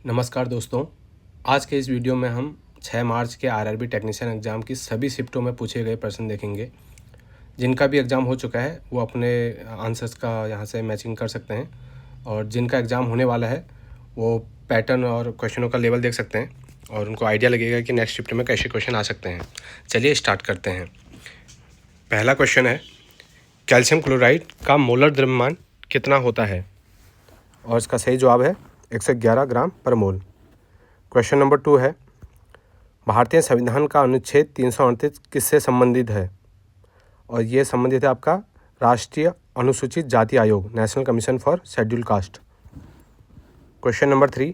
नमस्कार दोस्तों। आज के इस वीडियो में हम 6 मार्च के आरआरबी टेक्नीशियन एग्ज़ाम की सभी शिफ्टों में पूछे गए प्रश्न देखेंगे। जिनका भी एग्ज़ाम हो चुका है वो अपने आंसर्स का यहाँ से मैचिंग कर सकते हैं, और जिनका एग्ज़ाम होने वाला है वो पैटर्न और क्वेश्चनों का लेवल देख सकते हैं और उनको आइडिया लगेगा कि नेक्स्ट शिफ्ट में कैसे क्वेश्चन आ सकते हैं। चलिए स्टार्ट करते हैं। पहला क्वेश्चन है, कैल्शियम क्लोराइड का मोलर द्रव्यमान कितना होता है? और इसका सही जवाब है 111 ग्राम पर मोल। क्वेश्चन नंबर 2 है, भारतीय संविधान का अनुच्छेद 338 किससे संबंधित है? और ये संबंधित है आपका राष्ट्रीय अनुसूचित जाति आयोग, national commission for schedule caste. Question number 3,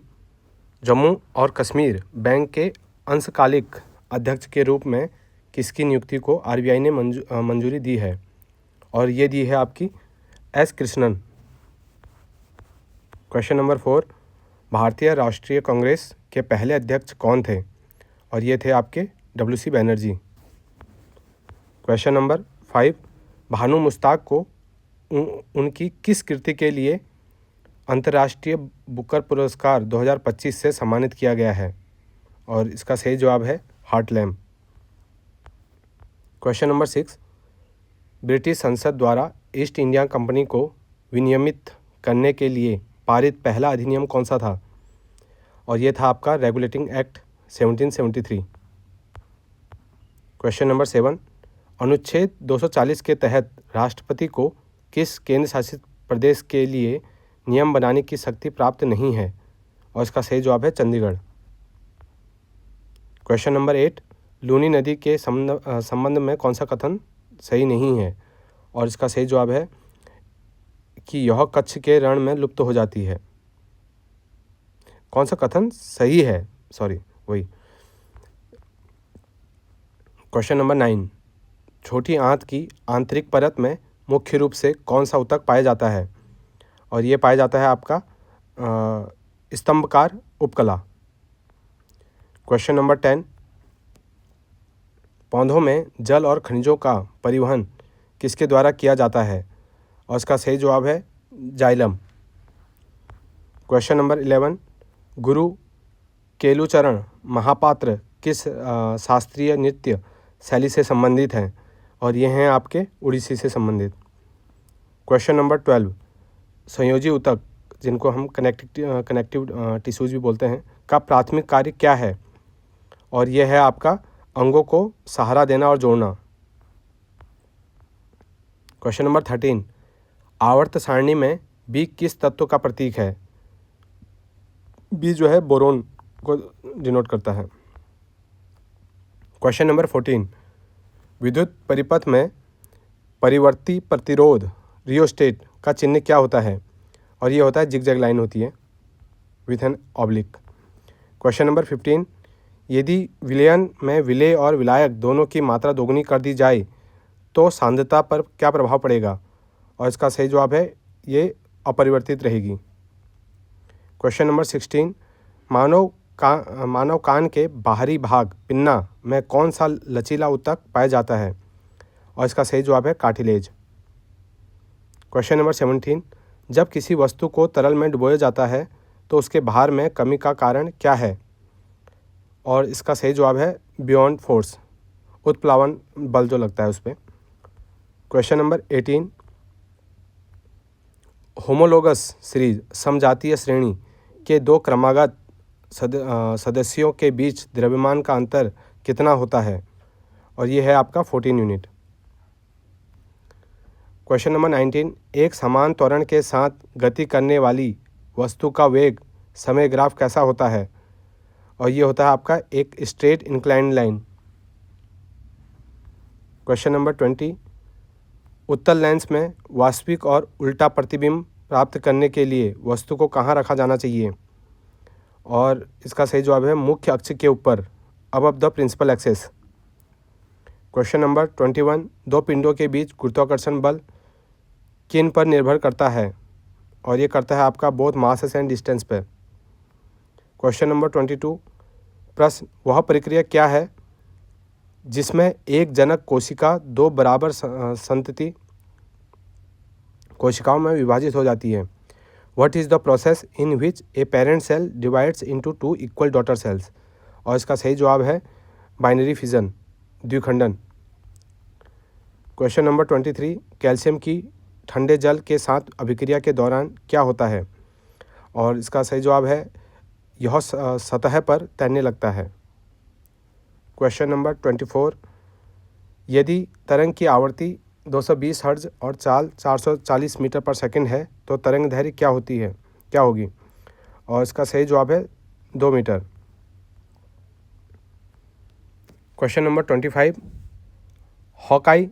Jammu और कश्मीर बैंक के अंशकालिक अध्यक्ष के रूप में किसकी नियुक्ति को आरबीआई ने मंजूरी दी है? और ये दी है आपकी एस कृष्णन। क्वेश्चन नंबर 4, भारतीय राष्ट्रीय कांग्रेस के पहले अध्यक्ष कौन थे? और ये थे आपके WC Banerjee. Question number 5, Bhanu Mushtaq को उनकी किस कृति के लिए अंतर्राष्ट्रीय बुकर पुरस्कार 2025 से सम्मानित किया गया है? और इसका सही जवाब है heart lamp. Question number 6, British संसद द्वारा ईस्ट इंडिया कंपनी को विनियमित करने के लिए पारित पहला अधिनियम कौन सा था? और ये था आपका रेगुलेटिंग एक्ट 1773। क्वेश्चन नंबर 7, अनुच्छेद 240 के तहत राष्ट्रपति को किस केंद्र शासित प्रदेश के लिए नियम बनाने की शक्ति प्राप्त नहीं है? और इसका सही जवाब है चंडीगढ़। क्वेश्चन नंबर 8, लूनी नदी के संबंध में कौन सा कथन सही नहीं है? और इसका सही जवाब है कि यह कच्छ के रण में लुप्त हो जाती है। कौन सा कथन सही है, वही। क्वेश्चन नंबर 9, छोटी आंत की आंतरिक परत में मुख्य रूप से कौन सा ऊतक पाया जाता है? और ये पाया जाता है आपका स्तंभकार उपकला। क्वेश्चन नंबर 10, पौधों में जल और खनिजों का परिवहन किसके द्वारा किया जाता है? और इसका सही जवाब है जाइलम। क्वेश्चन नंबर 11, गुरु केलुचरण महापात्र किस शास्त्रीय नृत्य शैली से संबंधित हैं? और ये हैं आपके उड़ीसी से संबंधित। क्वेश्चन नंबर 12, संयोजी ऊतक, जिनको हम कनेक्टिव टिश्यूज भी बोलते हैं, का प्राथमिक कार्य क्या है? और यह है आपका अंगों को सहारा देना और जोड़ना। क्वेश्चन नंबर 13, आवर्त सारणी में बी किस तत्व का प्रतीक है? बी जो है बोरोन को डिनोट करता है। क्वेश्चन नंबर 14, विद्युत परिपथ में परिवर्ती प्रतिरोध रियोस्टेट का चिन्ह क्या होता है? और ये होता है जिगजैग लाइन होती है with an oblique. Question number 15, यदि विलयन में विलेय और विलायक दोनों की मात्रा दोगुनी कर दी जाए तो सांद्रता पर क्या प्रभाव पड़ेगा? और इसका सही जवाब है ये अपरिवर्तित रहेगी। क्वेश्चन नंबर 16, मानव कान के बाहरी भाग पिन्ना में कौन सा लचीला ऊतक पाया जाता है? और इसका सही जवाब है कार्टिलेज। क्वेश्चन नंबर 17, जब किसी वस्तु को तरल में डुबोया जाता है तो उसके भार में कमी का कारण क्या है? और इसका सही जवाब है बियॉन्ड फोर्स, उत्प्लावन बल जो लगता है उस पर। क्वेश्चन नंबर 18, होमोलोगस सीरीज समजातीय श्रेणी के दो क्रमागत सदस्यों के बीच द्रव्यमान का अंतर कितना होता है? और ये है आपका 14 यूनिट। क्वेश्चन नंबर 19, एक समान त्वरण के साथ गति करने वाली वस्तु का वेग समय ग्राफ कैसा होता है? और ये होता है आपका एक straight inclined line. Question number 20, उत्तल लेंस में वास्तविक और उल्टा प्रतिबिंब प्राप्त करने के लिए वस्तु को कहाँ रखा जाना चाहिए? और इसका सही जवाब है मुख्य अक्ष के ऊपर, above the principal axis. Question number 21, दो पिंडों के बीच गुरुत्वाकर्षण बल किन पर निर्भर करता है? और ये करता है आपका बोथ मास एंड डिस्टेंस पर। क्वेश्चन नंबर 22, प्रश्न, वह प्रक्रिया क्या है जिसमें एक जनक कोशिका दो बराबर संतति कोशिकाओं में विभाजित हो जाती है? What is the process in which a parent cell divides into 2 equal daughter cells? और इसका सही जवाब है बाइनरी फिजन, द्विखंडन। क्वेश्चन नंबर 23, कैल्शियम की ठंडे जल के साथ अभिक्रिया के दौरान क्या होता है? और इसका सही जवाब है यह सतह पर तैरने लगता है। क्वेश्चन नंबर 24, यदि तरंग की आवृत्ति 220 हर्ट्ज और चाल 440 मीटर पर सेकंड है तो तरंग दैर्घ्य क्या होगी? और इसका सही जवाब है 2 मीटर। क्वेश्चन नंबर 25, हॉकाई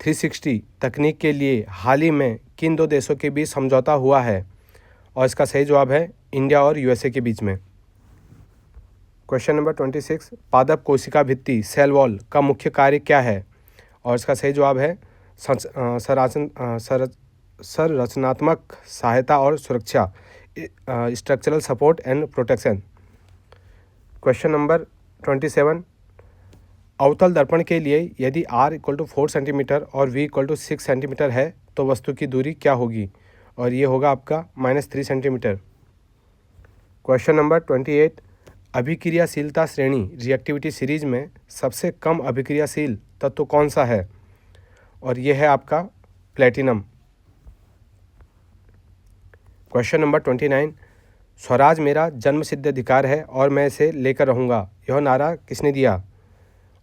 360 तकनीक के लिए हाल ही में किन 2 देशों के बीच समझौता हुआ है? और इसका सही जवाब है इंडिया और यूएसए के बीच में। क्वेश्चन नंबर 26, पादप कोशिका भित्ति सेल वॉल का मुख्य कार्य क्या है? और इसका सही जवाब है संरचनात्मक सहायता और सुरक्षा, structural support and protection. Question number 27, अवतल दर्पण के लिए यदि r = 4 सेंटीमीटर और v = 6 सेंटीमीटर है तो वस्तु की दूरी क्या होगी? और ये होगा आपका -3 सेंटीमीटर। क्वेश्चन नंबर 28, अभिक्रियाशीलता श्रेणी रिएक्टिविटी सीरीज में सबसे कम अभिक्रियाशील तत्व कौन सा है? और ये है आपका प्लेटिनम। क्वेश्चन नंबर 29, स्वराज मेरा जन्मसिद्ध अधिकार है और मैं इसे लेकर रहूँगा, यह नारा किसने दिया?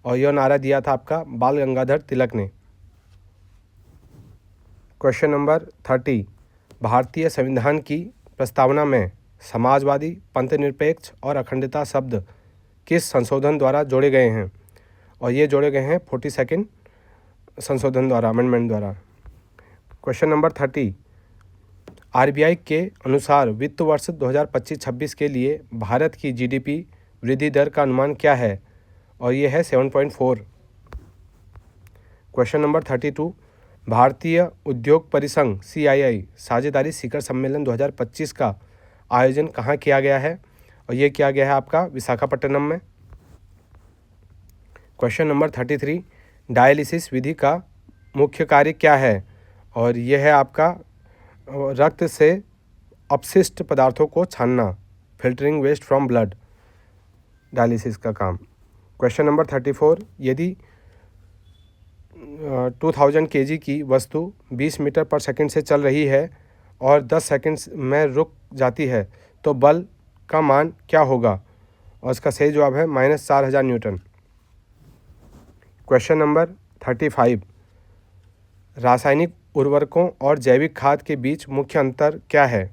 और यह नारा दिया था आपका बाल गंगाधर तिलक ने। क्वेश्चन नंबर 30, भारतीय संविधान की प्रस्तावना में समाजवादी, पंथनिरपेक्ष और अखंडता शब्द किस संशोधन द्वारा जोड़े गए हैं? और ये जोड़े गए हैं 42 संशोधन द्वारा, अमेंडमेंट द्वारा। क्वेश्चन नंबर 30, आरबीआई के अनुसार वित्त वर्ष 2025-26 के लिए भारत की जीडीपी वृद्धि दर का अनुमान क्या है? और ये है 7.4। क्वेश्चन नंबर 32, भारतीय उद्योग परिसंघ CII साझेदारी शिखर सम्मेलन 2025 का आयोजन कहाँ किया गया है? और ये किया गया है आपका विशाखापट्टनम में। क्वेश्चन नंबर 33, डायलिसिस विधि का मुख्य कार्य क्या है? और यह है आपका रक्त से अपशिष्ट पदार्थों को छानना, filtering waste from blood, dialysis का काम। क्वेश्चन नंबर 34, यदि 2000 kg की वस्तु 20 मीटर पर सेकंड से चल रही है और 10 सेकंड में रुक जाती है तो बल का मान क्या होगा? और इसका सही जवाब है -4000 न्यूटन। क्वेश्चन नंबर 35, रासायनिक उर्वरकों और जैविक खाद के बीच मुख्य अंतर क्या है?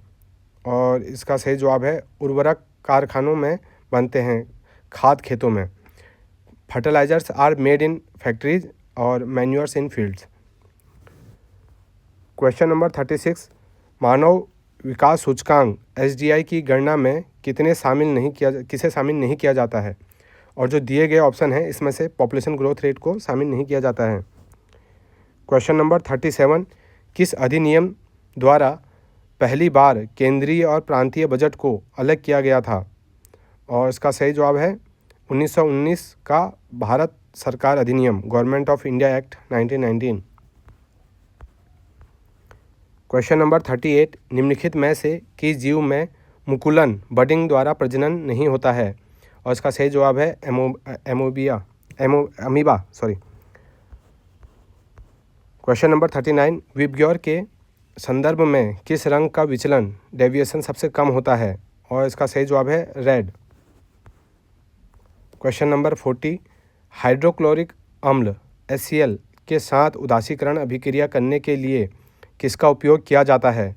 और इसका सही जवाब है उर्वरक कारखानों में बनते हैं, खाद खेतों में। Fertilizers are made in factories और manures in fields. Question number 36, मानव विकास सूचकांक SDI की गणना में किसे शामिल नहीं किया जाता है? और जो दिए गए ऑप्शन हैं इसमें से पॉपुलेशन ग्रोथ रेट को शामिल नहीं किया जाता है। क्वेश्चन नंबर 37, किस अधिनियम द्वारा पहली बार केंद्रीय और प्रांतीय बजट को अलग किया गया था? और इसका सही जवाब है 1919 का भारत सरकार अधिनियम, government of India act 1919। Question number 38, निम्नलिखित में से किस जीव में मुकुलन बडिंग द्वारा प्रजनन नहीं होता है? और इसका सही जवाब है अमीबा। क्वेश्चन नंबर 39, विबग्योर के संदर्भ में किस रंग का विचलन, डेविएशन सबसे कम होता है? और इसका सही जवाब है रेड। क्वेश्चन नंबर 40, हाइड्रोक्लोरिक अम्ल HCl के साथ उदासीकरण अभिक्रिया करने के लिए किसका उपयोग किया जाता है?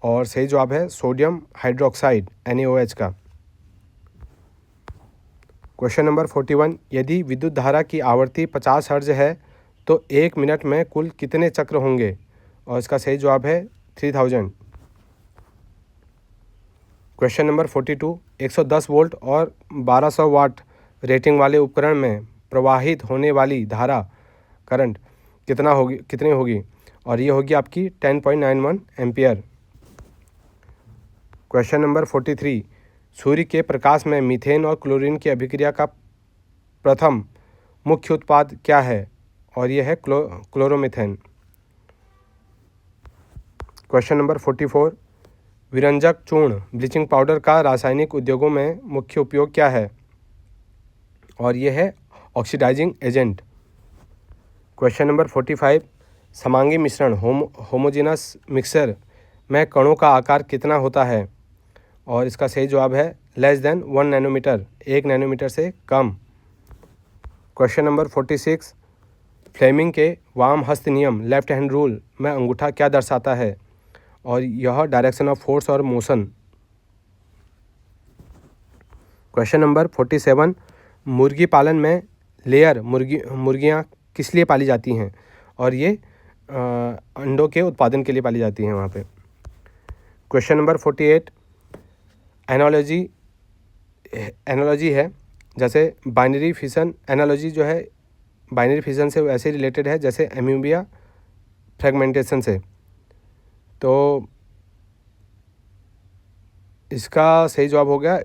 और सही जवाब है सोडियम हाइड्रोक्साइड NaOH का। क्वेश्चन नंबर 41, यदि विद्युत धारा की आवृत्ति 50 हर्ट्ज है तो 1 मिनट में कुल कितने चक्र होंगे? और इसका सही जवाब है 3000। क्वेश्चन नंबर 42, 110 वोल्ट और 1200 वाट रेटिंग वाले उपकरण में प्रवाहित होने वाली धारा करंट कितनी होगी? और ये होगी आपकी 10.91 एम्पियर। क्वेश्चन नंबर 43, सूर्य के प्रकाश में मीथेन और क्लोरीन की अभिक्रिया का प्रथम मुख्य उत्पाद क्या है? और यह है क्लोरोमीथेन। क्वेश्चन नंबर 44, विरंजक चूर्ण ब्लीचिंग पाउडर का रासायनिक उद्योगों में मुख्य उपयोग क्या है? और ये है ऑक्सीडाइजिंग एजेंट। क्वेश्चन नंबर 45, समांगी मिश्रण होमोजेनस मिक्सर में कणों का आकार कितना होता है? और इसका सही जवाब है लेस देन 1 नैनोमीटर, 1 नैनोमीटर से कम। क्वेश्चन नंबर 46, फ्लेमिंग के वाम हस्त नियम लेफ्ट हैंड रूल में अंगूठा क्या दर्शाता है? और यह डायरेक्शन ऑफ फोर्स और मोशन। क्वेश्चन नंबर 47, मुर्गी पालन में लेयर मुर्गियाँ किस लिए पाली जाती हैं? और ये अंडों के उत्पादन के लिए पाली जाती हैं वहाँ पे। क्वेश्चन नंबर 48, एनालॉजी है, जैसे बाइनरी फिशन एनालॉजी जो है बाइनरी फिशन से वैसे रिलेटेड है जैसे एम्यूबिया फ्रेगमेंटेशन से। तो इसका सही जवाब हो गया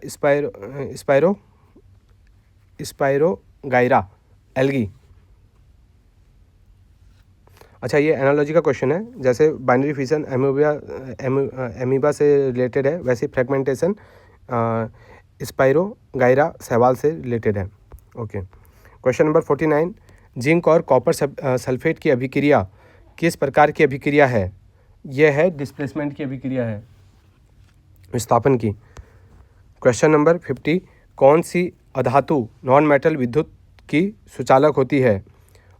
स्पाइरोगाइरा एल्गी। अच्छा, ये एनालॉजी का क्वेश्चन है, जैसे बाइनरी फिशन एमीबा से रिलेटेड है, वैसे फ्रेगमेंटेशन स्पाइरोगाइरा शैवाल से रिलेटेड है। ओके। क्वेश्चन नंबर 49, जिंक और कॉपर सल्फेट की अभिक्रिया किस प्रकार की अभिक्रिया है? यह है डिस्प्लेसमेंट की अभिक्रिया है, विस्थापन की। क्वेश्चन नंबर 50, कौन सी अधातु नॉन मेटल विद्युत की सुचालक होती है?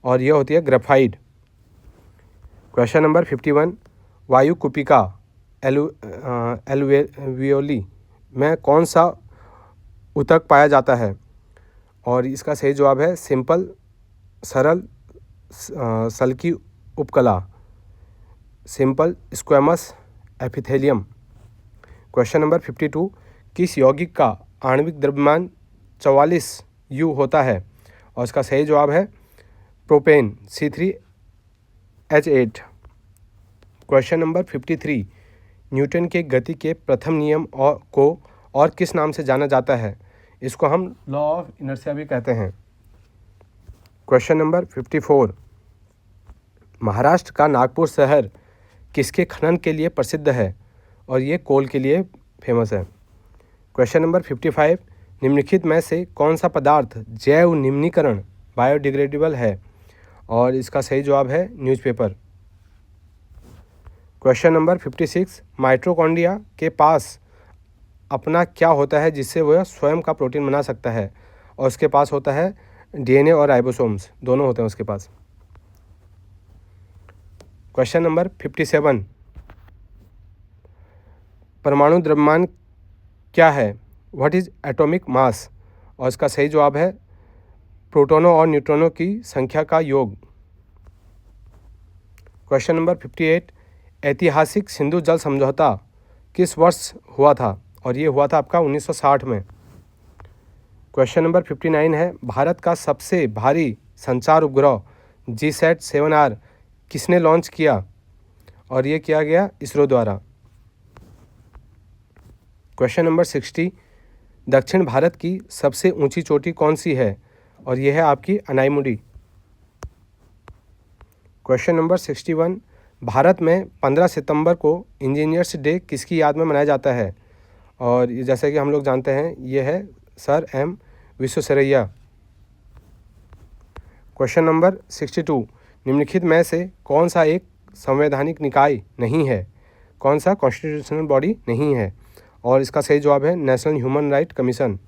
और यह होती है ग्रेफाइट। क्वेश्चन नंबर 51, वायु कुपिका एल्वियोली में कौन सा ऊतक पाया जाता है? और इसका सही जवाब है सिंपल सरल सल्की उपकला, simple squamous epithelium. Question number 52, किस यौगिक का आणविक द्रव्यमान 44 U होता है? और इसका सही जवाब है propane C3H8। Question number 53, Newton के गति के प्रथम नियम को और किस नाम से जाना जाता है? इसको हम लॉ ऑफ इनर्शिया भी कहते हैं। क्वेश्चन नंबर 54, महाराष्ट्र का नागपुर शहर किसके खनन के लिए प्रसिद्ध है? और ये कोल के लिए फेमस है। क्वेश्चन नंबर 55, निम्नलिखित में से कौन सा पदार्थ जैव निम्नीकरण बायोडिग्रेडेबल है? और इसका सही जवाब है न्यूज़पेपर। क्वेश्चन नंबर 56, माइटोकॉन्ड्रिया के पास अपना क्या होता है जिससे वह स्वयं का प्रोटीन बना सकता है? और उसके पास होता है DNA और राइबोसोम्स, दोनों होते हैं उसके पास। क्वेश्चन नंबर 57, परमाणु द्रव्यमान क्या है? What is atomic mass? और इसका सही जवाब है प्रोटॉनों और न्यूट्रॉनों की संख्या का योग। क्वेश्चन नंबर 58, ऐतिहासिक सिंधु जल समझौता किस वर्ष हुआ था? और ये हुआ था आपका 1960 में। क्वेश्चन नंबर 59 है, भारत का सबसे भारी संचार उपग्रह GSAT-7R किसने लॉन्च किया? और ये किया गया इसरो द्वारा। क्वेश्चन नंबर 60, दक्षिण भारत की सबसे ऊंची चोटी कौन सी है? और यह है आपकी अनाईमुडी। क्वेश्चन नंबर 61, भारत में 15 सितंबर को इंजीनियर्स डे किसकी याद में मनाया जाता है? और जैसे कि हम लोग जानते हैं ये है sir M Visvesvaraya. Question number 62, निम्नलिखित में से कौन सा एक संवैधानिक निकाय नहीं है? कौन सा कॉन्स्टिट्यूशनल बॉडी नहीं है? और इसका सही जवाब है national human right commission.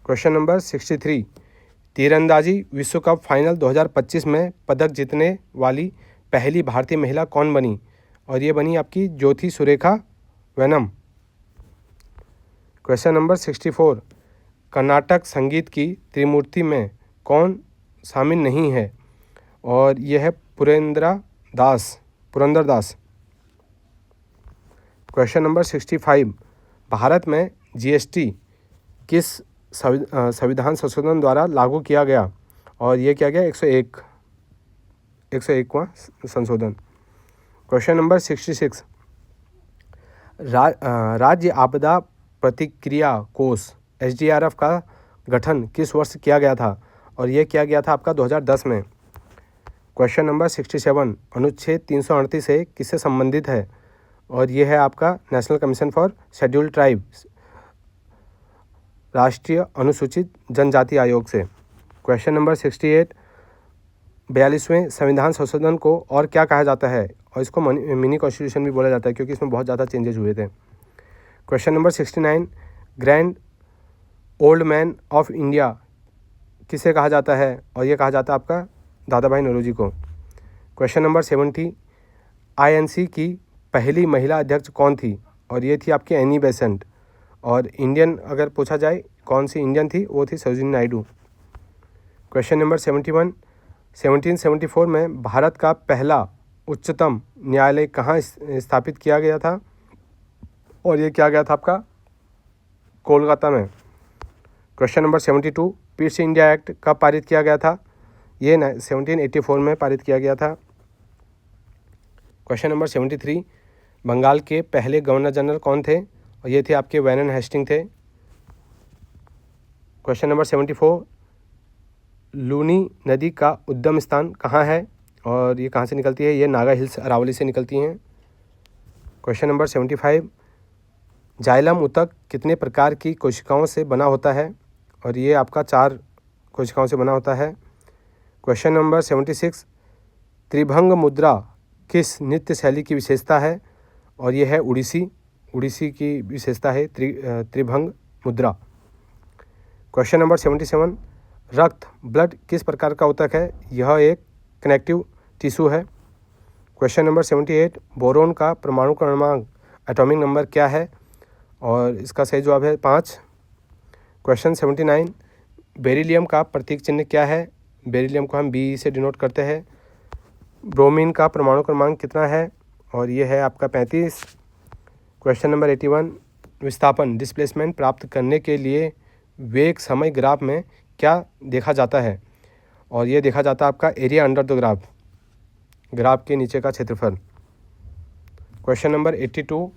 Question number 63, तीरंदाजी विश्व कप फाइनल 2025 में पदक जीतने वाली पहली भारतीय महिला कौन बनी? और ये बनी आपकी ज्योति सुरेखा वेनम। क्वेश्चन नंबर 64, कर्नाटक संगीत की त्रिमूर्ति में कौन शामिल नहीं है? और यह है पुरंदर दास। क्वेश्चन नंबर 65, भारत में GST किस संविधान संशोधन द्वारा लागू किया गया? और ये किया गया 101वां संशोधन। क्वेश्चन नंबर 66, राज्य आपदा प्रतिक्रिया कोष SDRF का गठन किस वर्ष किया गया था? और ये किया गया था आपका 2010 में। क्वेश्चन नंबर 67 अनुच्छेद 338 से किससे संबंधित है? और ये है आपका national commission for scheduled tribes, राष्ट्रीय अनुसूचित जनजाति आयोग से। क्वेश्चन नंबर 68 42वें संविधान संशोधन को और क्या कहा जाता है? और इसको मिनी कॉन्स्टिट्यूशन भी बोला जाता है क्योंकि इसमें बहुत ज़्यादा चेंजेस हुए थे। Question number 69 grand old man of India किसे कहा जाता है? और ये कहा जाता है आपका दादा भाई नौरोजी को। क्वेश्चन नंबर 70 INC की पहली महिला अध्यक्ष कौन थी? और ये थी आपकी एनी बेसेंट। और इंडियन अगर पूछा जाए कौन सी इंडियन थी, वो थी सरोजिनी नायडू। क्वेश्चन नंबर 71 1774 में भारत का पहला उच्चतम न्यायालय कहाँ स्थापित किया गया था? और ये किया गया था आपका कोलकाता में। Question number 72 Pitt's India act कब पारित किया गया था? ये 1784 में पारित किया गया था। क्वेश्चन नंबर 73 बंगाल के पहले गवर्नर जनरल कौन थे? और ये थे आपके वैरन हेस्टिंग थे। क्वेश्चन नंबर 74 लूनी नदी का उद्गम स्थान कहाँ है? और ये कहाँ से निकलती है? ये नागा हिल्स अरावली से निकलती हैं। क्वेश्चन नंबर 75 जाइलम ऊतक कितने प्रकार की कोशिकाओं से बना होता है? और ये आपका 4 कोशिकाओं से बना होता है। क्वेश्चन नंबर 76 त्रिभंग मुद्रा किस नृत्य शैली की विशेषता है? और ये है उड़ीसी की विशेषता है त्रिभंग मुद्रा। क्वेश्चन नंबर 77 रक्त ब्लड किस प्रकार का ऊतक है? यह एक कनेक्टिव टिश्यू है। क्वेश्चन नंबर 78 बोरोन का परमाणु क्रमांक एटॉमिक नंबर क्या है? और इसका सही जवाब है 5। क्वेश्चन 79 बेरिलियम का प्रतीक चिन्ह क्या है? बेरिलियम को हम Be से डिनोट करते हैं। ब्रोमीन का परमाणु क्रमांक कितना है? और ये है आपका 35। क्वेश्चन नंबर 81 विस्थापन डिस्प्लेसमेंट प्राप्त करने के लिए वेग समय ग्राफ में क्या देखा जाता है? और ये देखा जाता है आपका एरिया अंडर द ग्राफ के नीचे का क्षेत्रफल। क्वेश्चन नंबर 82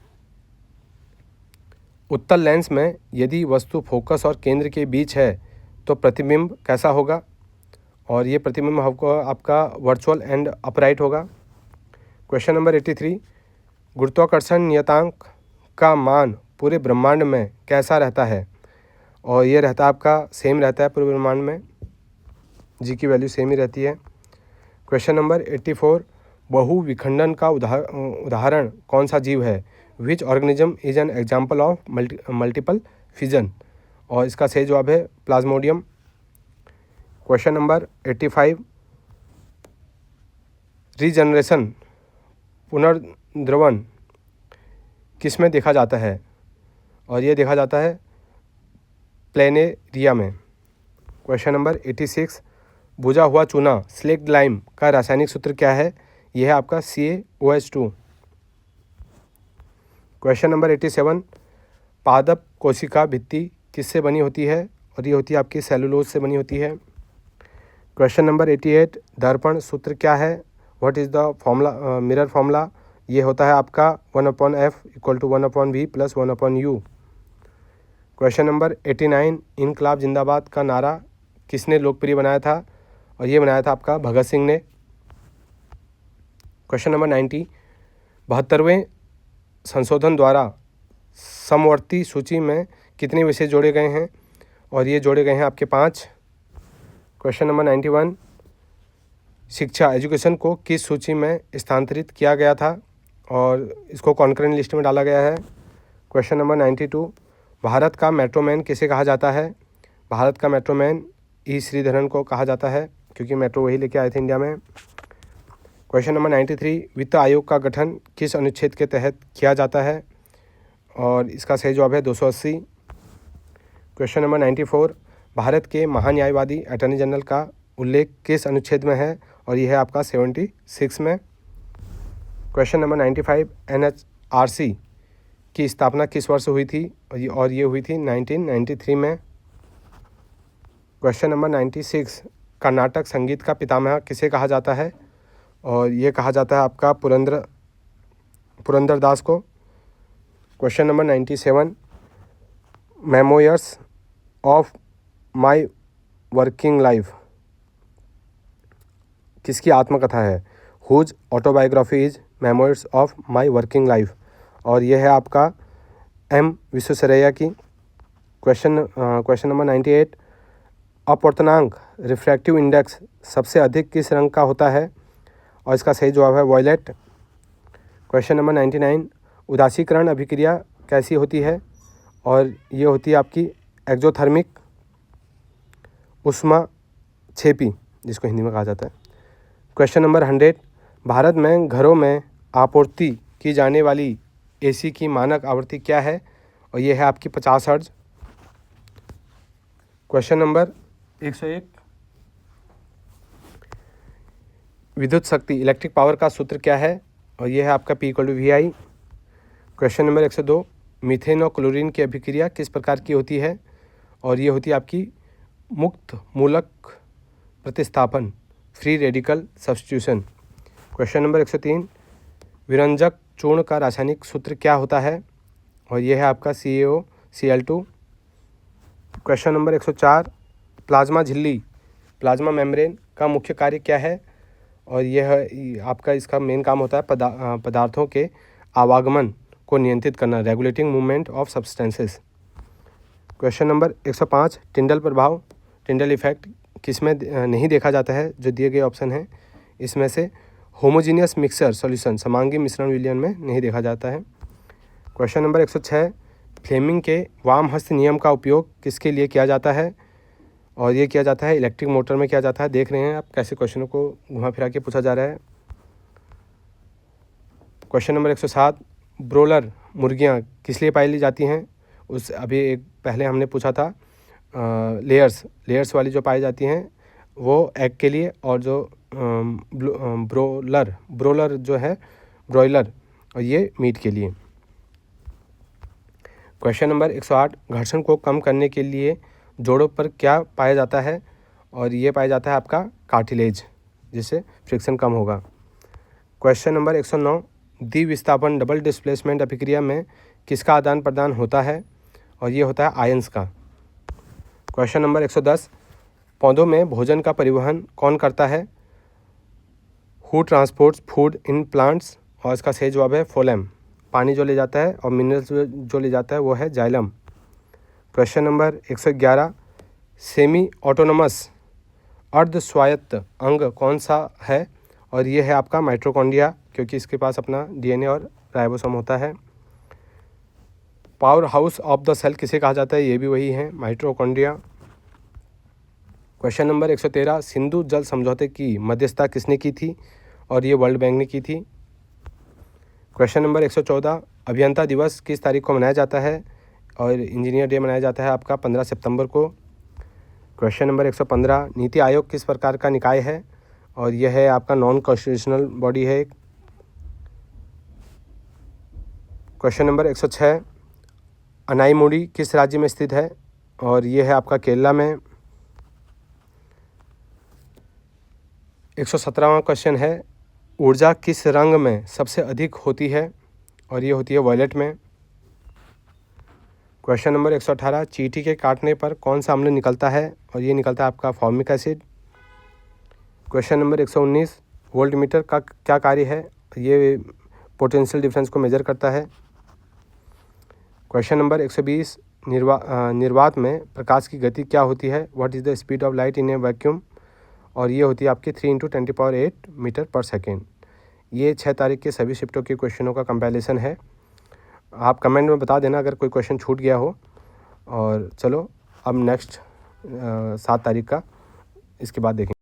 उत्तल लेंस में यदि वस्तु फोकस और केंद्र के बीच है तो प्रतिबिंब कैसा होगा? और ये प्रतिबिंब आपका वर्चुअल एंड अपराइट होगा। क्वेश्चन नंबर 83 गुरुत्वाकर्षण नियतांक का मान पूरे ब्रह्मांड में कैसा रहता है? और ये रहता है आपका सेम रहता है पूरे ब्रह्मांड में, जी की वैल्यू सेम ही रहती है। क्वेश्चन नंबर 84 बहु विखंडन का उदाहरण कौन सा जीव है? Which organism is an example of multiple fission? और इसका सही जवाब है प्लाज्मोडियम। क्वेश्चन नंबर 85 रीजनरेशन पुनर्द्रवन किस में देखा जाता है? और ये देखा जाता है प्लेनेरिया में। क्वेश्चन नंबर 86 बुझा हुआ चूना स्लेक्ड लाइम का रासायनिक सूत्र क्या है? यह है आपका CaOH2। क्वेश्चन नंबर 87 पादप कोशिका भित्ति किससे बनी होती है? और ये होती है आपकी सेलुलोज से बनी होती है। क्वेश्चन नंबर 88 दर्पण सूत्र क्या है? What is the formula mirror formula? ये होता है आपका 1/f = 1/v + 1/u। Question number 89 इनकलाब जिंदाबाद का नारा किसने लोकप्रिय बनाया था? और ये बनाया था आपका भगत सिंह ने। क्वेश्चन नंबर 90 72वें संशोधन द्वारा समवर्ती सूची में कितने विषय जोड़े गए हैं? और ये जोड़े गए हैं आपके 5। क्वेश्चन नंबर 91 शिक्षा एजुकेशन को किस सूची में स्थानांतरित किया गया था? और इसको कॉन्करेंट लिस्ट में डाला गया है। क्वेश्चन नंबर 92 भारत का मेट्रोमैन किसे कहा जाता है? भारत का मेट्रोमैन E श्रीधरन को कहा जाता है क्योंकि मेट्रो वही लेके आए थे इंडिया में। क्वेश्चन नंबर 93 वित्त आयोग का गठन किस अनुच्छेद के तहत किया जाता है? और इसका सही जवाब है 280। क्वेश्चन नंबर 94 भारत के महान्यायवादी अटॉर्नी जनरल का उल्लेख किस अनुच्छेद में है? और यह है आपका 76 में। क्वेश्चन नंबर 95 NHRC की स्थापना किस वर्ष हुई थी? और ये हुई थी 1993 में। क्वेश्चन नंबर 96 कर्नाटक संगीत का पितामह किसे कहा जाता है? और ये कहा जाता है आपका पुरंदर दास को। Question number 97 memoirs of my working life किसकी आत्मकथा है? Whose autobiography is memoirs of my working life, और यह है आपका एम विश्वेश्वरैया की। क्वेश्चन नंबर 98, अपवर्तनांक रिफ्रैक्टिव इंडेक्स सबसे अधिक किस रंग का होता है? और इसका सही जवाब है वॉयलेट। क्वेश्चन नंबर 99, उदासीकरण अभिक्रिया कैसी होती है? और ये होती है आपकी एक्जोथर्मिक ऊष्माक्षेपी, जिसको हिंदी में कहा जाता है। क्वेश्चन नंबर 100, भारत में घरों में आपूर्ति की जाने वाली एसी की मानक आवृत्ति क्या है? और ये है आपकी 50 हर्ट्ज। क्वेश्चन नंबर 101, विद्युत शक्ति इलेक्ट्रिक पावर का सूत्र क्या है? और ये है आपका P=VI। क्वेश्चन नंबर 102, मीथेन और क्लोरीन की अभिक्रिया किस प्रकार की होती है? और ये होती है आपकी मुक्त मूलक प्रतिस्थापन, free radical substitution. Question number 103, विरंजक चूर्ण का रासायनिक सूत्र क्या होता है? और यह है आपका CaOCl2। क्वेश्चन नंबर 104, प्लाज्मा झिल्ली प्लाज्मा मेम्ब्रेन का मुख्य कार्य क्या है? और यह आपका इसका मेन काम होता है पदार्थों के आवागमन को नियंत्रित करना, regulating movement of substances. Question number 105, टिंडल प्रभाव टिंडल इफेक्ट किसमें नहीं देखा जाता है? जो दिए गए ऑप्शन हैं इसमें से होमोजीनियस मिक्सर सॉल्यूशन समांगी मिश्रण विलयन में नहीं देखा जाता है। क्वेश्चन नंबर 106, फ्लेमिंग के वाम हस्त नियम का उपयोग किसके लिए किया जाता है? और ये किया जाता है इलेक्ट्रिक मोटर में किया जाता है। देख रहे हैं आप कैसे क्वेश्चनों को घुमा फिरा के पूछा जा रहा है। क्वेश्चन नंबर 107, ब्रोलर मुर्गियां किस लिए पाई जाती हैं? उस अभी एक पहले हमने पूछा था लेयर्स वाली जो पाई जाती हैं वो एग के लिए, और जो ब्रोलर जो है ब्रॉयलर, और ये मीट के लिए। क्वेश्चन नंबर 108, घर्षण को कम करने के लिए जोड़ों पर क्या पाया जाता है? और ये पाया जाता है आपका कार्टिलेज, जिससे फ्रिक्शन कम होगा। क्वेश्चन नंबर 109, द्विविस्थापन डबल डिस्प्लेसमेंट अभिक्रिया में किसका आदान प्रदान होता है? और ये होता है आयंस का। क्वेश्चन नंबर 110, पौधों में भोजन का परिवहन कौन करता है? Who transports food in plants? और इसका सही जवाब है फोलेम। पानी जो ले जाता है और मिनरल्स जो ले जाता है वो है xylem. Question number 111, semi autonomous अर्ध स्वायत्त अंग कौन सा है? और ये है आपका माइटोकॉन्ड्रिया, क्योंकि इसके पास अपना DNA और राइबोसोम होता है। Power house of the cell किसे कहा जाता है? ये भी वही है, माइटोकॉन्ड्रिया। क्वेश्चन नंबर 113, सिंधु जल समझौते की मध्यस्थता किसने की थी? और ये वर्ल्ड बैंक ने की थी। क्वेश्चन नंबर 114, अभियंता दिवस किस तारीख को मनाया जाता है? और इंजीनियर डे मनाया जाता है आपका 15 सितंबर को। क्वेश्चन नंबर 115, नीति आयोग किस प्रकार का निकाय है? और यह है आपका नॉन कॉन्स्टिट्यूशनल बॉडी है। क्वेश्चन नंबर 106, अनाईमुड़ी किस राज्य में स्थित है? और यह है आपका केरला में। 117वां क्वेश्चन है, ऊर्जा किस रंग में सबसे अधिक होती है? और ये होती है वॉयलेट में। क्वेश्चन नंबर 118, चींटी के काटने पर कौन सा अम्ल निकलता है? और ये निकलता है आपका formic acid. Question number 119, voltmeter का क्या कार्य है? ये पोटेंशियल डिफरेंस को मेजर करता है। क्वेश्चन नंबर 120, निर्वात में प्रकाश की गति क्या होती है? What is the speed of light in A vacuum? और ये होती है आपकी 3 × 10⁸ मीटर पर सेकेंड। ये 6 तारीख के सभी शिफ्टों के क्वेश्चनों का कंपैरिजन है। आप कमेंट में बता देना अगर कोई क्वेश्चन छूट गया हो। और चलो अब नेक्स्ट 7 तारीख का इसके बाद देखेंगे।